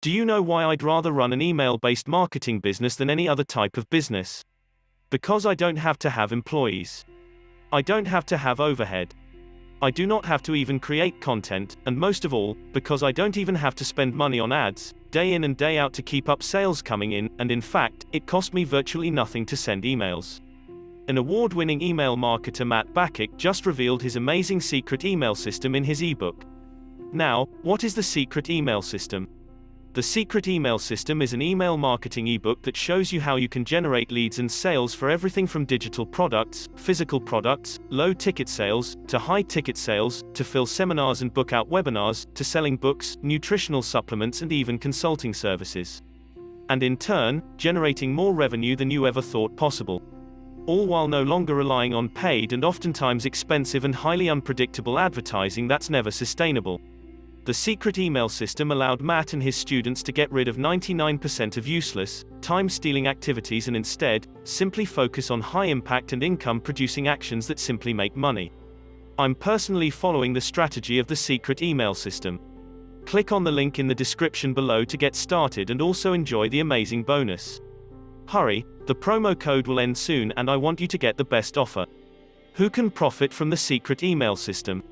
Do you know why I'd rather run an email-based marketing business than any other type of business? Because I don't have to have employees. I don't have to have overhead. I do not have to even create content, and most of all, because I don't even have to spend money on ads, day in and day out to keep up sales coming in, and in fact, it cost me virtually nothing to send emails. An award-winning email marketer Matt Bacak just revealed his amazing secret email system in his ebook. Now, what is the secret email system? The Secret Email System is an email marketing ebook that shows you how you can generate leads and sales for everything from digital products, physical products, low-ticket sales, to high-ticket sales, to fill seminars and book out webinars, to selling books, nutritional supplements and even consulting services. And in turn, generating more revenue than you ever thought possible. All while no longer relying on paid and oftentimes expensive and highly unpredictable advertising that's never sustainable. The secret email system allowed Matt and his students to get rid of 99% of useless, time-stealing activities and instead, simply focus on high-impact and income-producing actions that simply make money. I'm personally following the strategy of the secret email system. Click on the link in the description below to get started and also enjoy the amazing bonus. Hurry, the promo code will end soon and I want you to get the best offer. Who can profit from the secret email system?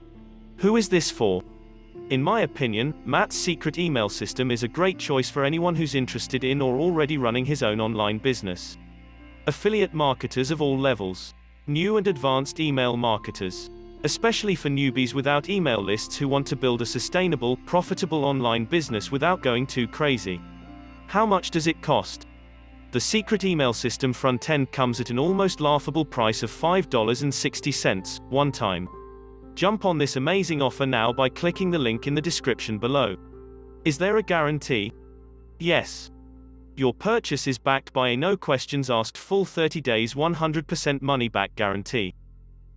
Who is this for? In my opinion, Matt's secret email system is a great choice for anyone who's interested in or already running his own online business. Affiliate marketers of all levels. New and advanced email marketers. Especially for newbies without email lists who want to build a sustainable, profitable online business without going too crazy. How much does it cost? The secret email system front end comes at an almost laughable price of $5.60, one time. Jump on this amazing offer now by clicking the link in the description below. Is there a guarantee? Yes. Your purchase is backed by a no questions asked full 30 days 100% money back guarantee.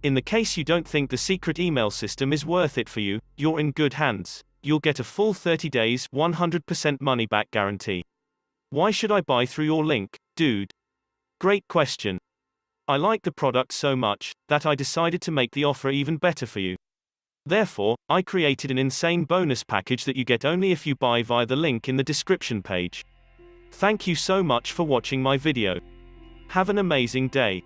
In the case you don't think the secret email system is worth it for you, you're in good hands. You'll get a full 30 days 100% money back guarantee. Why should I buy through your link, dude? Great question. I like the product so much that I decided to make the offer even better for you. Therefore, I created an insane bonus package that you get only if you buy via the link in the description page. Thank you so much for watching my video. Have an amazing day.